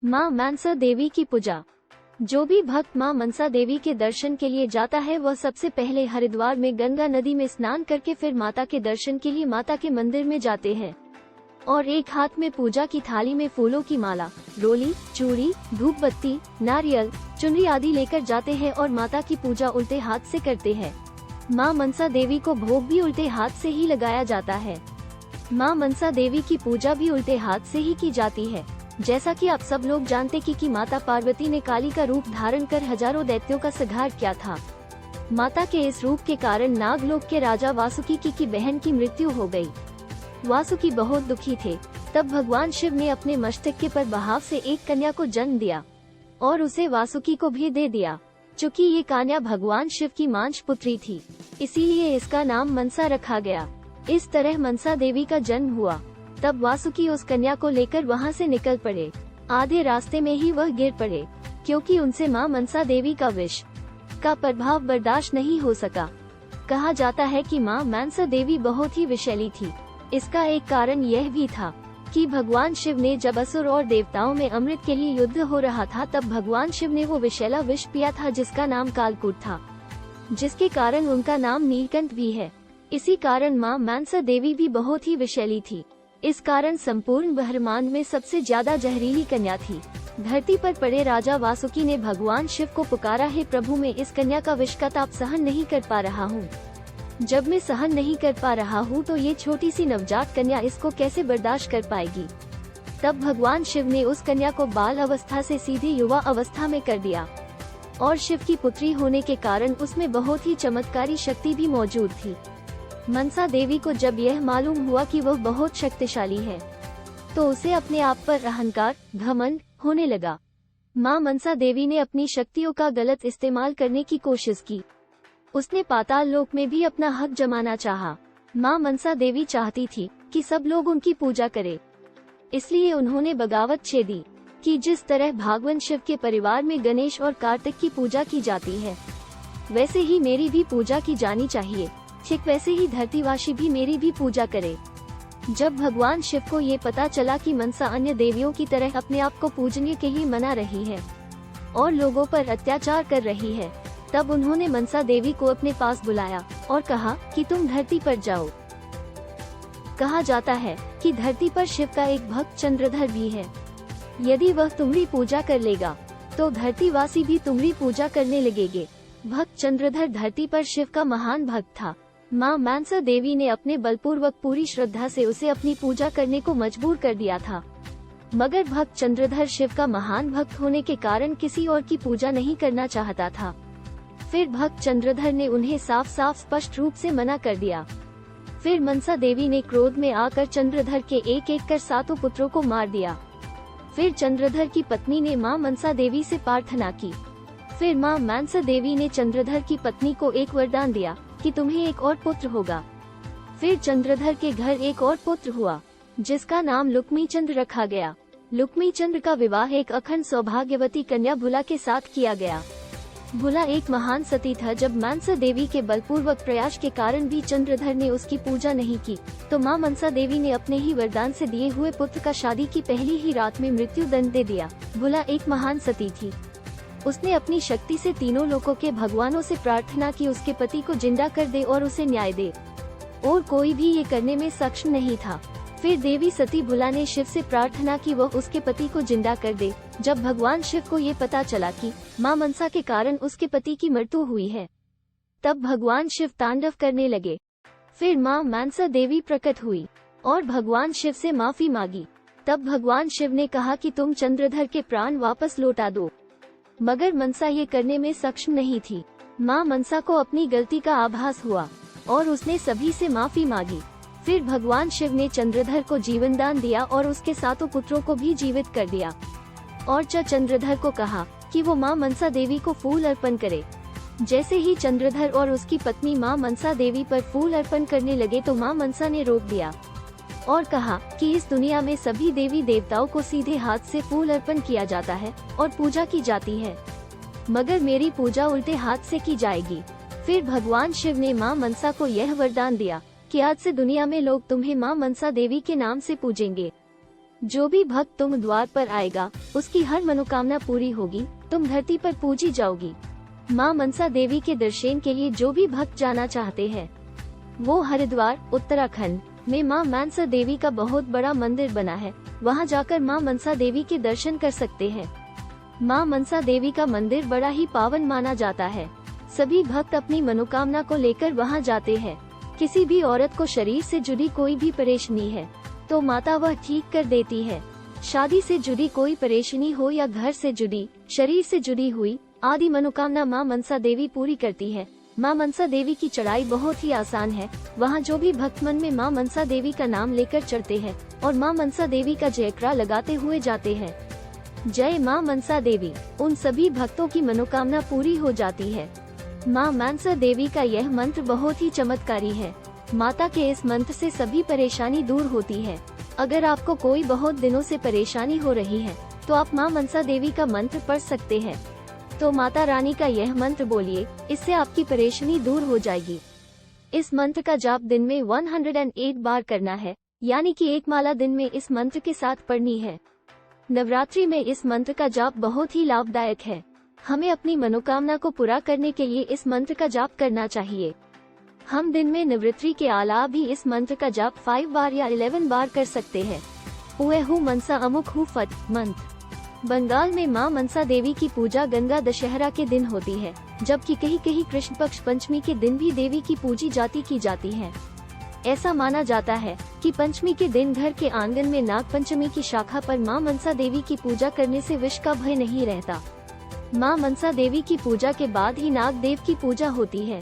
मां मनसा देवी की पूजा। जो भी भक्त मां मनसा देवी के दर्शन के लिए जाता है वह सबसे पहले हरिद्वार में गंगा नदी में स्नान करके फिर माता के दर्शन के लिए माता के मंदिर में जाते हैं और एक हाथ में पूजा की थाली में फूलों की माला, रोली, चूड़ी, धूप बत्ती, नारियल, चुनरी आदि लेकर जाते हैं और माता की पूजा उल्टे हाथ से करते हैं। मां मनसा देवी को भोग भी उल्टे हाथ से ही लगाया जाता है। मां मनसा देवी की पूजा भी उल्टे हाथ से ही की जाती है। जैसा कि आप सब लोग जानते कि माता पार्वती ने काली का रूप धारण कर हजारों दैत्यों का संहार किया था। माता के इस रूप के कारण नागलोक के राजा वासुकी की बहन की मृत्यु हो गई। वासुकी बहुत दुखी थे। तब भगवान शिव ने अपने मस्तक पर बहाव से एक कन्या को जन्म दिया और उसे वासुकी को भी दे दिया। चूँकि ये कन्या भगवान शिव की मांस पुत्री थी, इसीलिए इसका नाम मनसा रखा गया। इस तरह मनसा देवी का जन्म हुआ। तब वासुकी उस कन्या को लेकर वहां से निकल पड़े। आधे रास्ते में ही वह गिर पड़े, क्योंकि उनसे मां मनसा देवी का विष का प्रभाव बर्दाश्त नहीं हो सका। कहा जाता है कि मां मनसा देवी बहुत ही विषैली थी। इसका एक कारण यह भी था कि भगवान शिव ने जब असुर और देवताओं में अमृत के लिए युद्ध हो रहा था, तब भगवान शिव ने वो विषैला विष पिया था जिसका नाम कालकूट था, जिसके कारण उनका नाम नीलकंठ भी है। इसी कारण मां मनसा देवी भी बहुत ही विषैली थी। इस कारण संपूर्ण ब्रह्मांड में सबसे ज्यादा जहरीली कन्या थी। धरती पर पड़े राजा वासुकी ने भगवान शिव को पुकारा, हे प्रभु, मैं इस कन्या का विष का ताप सहन नहीं कर पा रहा हूँ। जब मैं सहन नहीं कर पा रहा हूँ तो ये छोटी सी नवजात कन्या इसको कैसे बर्दाश्त कर पाएगी। तब भगवान शिव ने उस कन्या को बाल अवस्था से सीधे युवा अवस्था में कर दिया और शिव की पुत्री होने के कारण उसमें बहुत ही चमत्कारी शक्ति भी मौजूद थी। मनसा देवी को जब यह मालूम हुआ कि वह बहुत शक्तिशाली है, तो उसे अपने आप पर अहंकार, घमंड होने लगा। मां मनसा देवी ने अपनी शक्तियों का गलत इस्तेमाल करने की कोशिश की। उसने पाताल लोक में भी अपना हक जमाना चाहा। मां मनसा देवी चाहती थी कि सब लोग उनकी पूजा करें, इसलिए उन्होंने बगावत छेड़ी कि जिस तरह भगवान शिव के परिवार में गणेश और कार्तिक की पूजा की जाती है, वैसे ही मेरी भी पूजा की जानी चाहिए। ठीक वैसे ही धरतीवासी भी मेरी भी पूजा करे। जब भगवान शिव को ये पता चला कि मनसा अन्य देवियों की तरह अपने आप को पूजने के लिए मना रही है और लोगों पर अत्याचार कर रही है, तब उन्होंने मनसा देवी को अपने पास बुलाया और कहा कि तुम धरती पर जाओ। कहा जाता है कि धरती पर शिव का एक भक्त चंद्रधर भी है। यदि वह तुम्हारी पूजा कर लेगा तो धरतीवासी भी तुम्हारी पूजा करने लगेंगे। भक्त चंद्रधर धरती पर शिव का महान भक्त था। मां मनसा देवी ने अपने बलपूर्वक पूरी श्रद्धा से उसे अपनी पूजा करने को मजबूर कर दिया था, मगर भक्त चंद्रधर शिव का महान भक्त होने के कारण किसी और की पूजा नहीं करना चाहता था। फिर भक्त चंद्रधर ने उन्हें साफ साफ स्पष्ट रूप से मना कर दिया। फिर मनसा देवी ने क्रोध में आकर चंद्रधर के एक एक कर 7 पुत्रों को मार दिया। फिर चंद्रधर की पत्नी ने मां मनसा देवी से प्रार्थना की। फिर मां मनसा देवी ने चंद्रधर की पत्नी को एक वरदान दिया कि तुम्हें एक और पुत्र होगा। फिर चंद्रधर के घर एक और पुत्र हुआ, जिसका नाम लुक्मीचंद्र रखा गया। लुक्मीचंद्र का विवाह एक अखंड सौभाग्यवती कन्या भुला के साथ किया गया। भुला एक महान सती था। जब मनसा देवी के बलपूर्वक प्रयास के कारण भी चंद्रधर ने उसकी पूजा नहीं की, तो मां मनसा देवी ने अपने ही वरदान से दिए हुए पुत्र का शादी की पहली ही रात में मृत्यु दंड दे दिया। भुला एक महान सती थी। उसने अपनी शक्ति से तीनों लोकों के भगवानों से प्रार्थना की उसके पति को जिंदा कर दे और उसे न्याय दे, और कोई भी ये करने में सक्षम नहीं था। फिर देवी सती भुला ने शिव से प्रार्थना की वह उसके पति को जिंदा कर दे। जब भगवान शिव को ये पता चला कि मां मनसा के कारण उसके पति की मृत्यु हुई है, तब भगवान शिव तांडव करने लगे। फिर मां मनसा देवी प्रकट हुई और भगवान शिव से माफी मांगी। तब भगवान शिव ने कहा कि तुम चंद्रधर के प्राण वापस लौटा दो, मगर मनसा ये करने में सक्षम नहीं थी। मां मनसा को अपनी गलती का आभास हुआ और उसने सभी से माफी मांगी। फिर भगवान शिव ने चंद्रधर को जीवन दान दिया और उसके 7 पुत्रों को भी जीवित कर दिया और चंद्रधर को कहा कि वो मां मनसा देवी को फूल अर्पण करे। जैसे ही चंद्रधर और उसकी पत्नी मां मनसा देवी पर फूल अर्पण करने लगे तो मां मनसा ने रोक दिया और कहा कि इस दुनिया में सभी देवी देवताओं को सीधे हाथ से फूल अर्पण किया जाता है और पूजा की जाती है, मगर मेरी पूजा उल्टे हाथ से की जाएगी। फिर भगवान शिव ने मां मनसा को यह वरदान दिया कि आज से दुनिया में लोग तुम्हें मां मनसा देवी के नाम से पूजेंगे। जो भी भक्त तुम द्वार पर आएगा उसकी हर मनोकामना पूरी होगी, तुम धरती पर पूजी जाओगी। माँ मनसा देवी के दर्शन के लिए जो भी भक्त जाना चाहते हैं वो हरिद्वार उत्तराखंड में माँ मनसा देवी का बहुत बड़ा मंदिर बना है, वहाँ जाकर माँ मनसा देवी के दर्शन कर सकते हैं। माँ मनसा देवी का मंदिर बड़ा ही पावन माना जाता है। सभी भक्त अपनी मनोकामना को लेकर वहाँ जाते हैं। किसी भी औरत को शरीर से जुड़ी कोई भी परेशानी है तो माता वह ठीक कर देती है। शादी से जुड़ी कोई परेशानी हो या घर से जुड़ी, शरीर से जुड़ी हुई आदि मनोकामना माँ मनसा देवी पूरी करती है। माँ मनसा देवी की चढ़ाई बहुत ही आसान है। वहाँ जो भी भक्त मन में माँ मनसा देवी का नाम लेकर चढ़ते हैं और माँ मनसा देवी का जयकारा लगाते हुए जाते हैं, जय माँ मनसा देवी, उन सभी भक्तों की मनोकामना पूरी हो जाती है। माँ मनसा देवी का यह मंत्र बहुत ही चमत्कारी है। माता के इस मंत्र से सभी परेशानी दूर होती है। अगर आपको कोई बहुत दिनों से परेशानी हो रही है तो आप माँ मनसा देवी का मंत्र पढ़ सकते हैं। तो माता रानी का यह मंत्र बोलिए, इससे आपकी परेशानी दूर हो जाएगी। इस मंत्र का जाप दिन में 108 बार करना है, यानी कि एक माला दिन में इस मंत्र के साथ पढ़नी है। नवरात्रि में इस मंत्र का जाप बहुत ही लाभदायक है। हमें अपनी मनोकामना को पूरा करने के लिए इस मंत्र का जाप करना चाहिए। हम दिन में नवरात्रि के अलावा भी इस मंत्र का जाप 5 बार या 11 बार कर सकते हैं। उए हु मनसा अमुक हु फट मंत्र। बंगाल में माँ मनसा देवी की पूजा गंगा दशहरा के दिन होती है, जबकि कहीं कहीं कृष्ण पक्ष पंचमी के दिन भी देवी की पूजी जाती है। ऐसा माना जाता है कि पंचमी के दिन घर के आंगन में नाग पंचमी की शाखा पर माँ मनसा देवी की पूजा करने से विष का भय नहीं रहता। माँ मनसा देवी की पूजा के बाद ही नाग देव की पूजा होती है।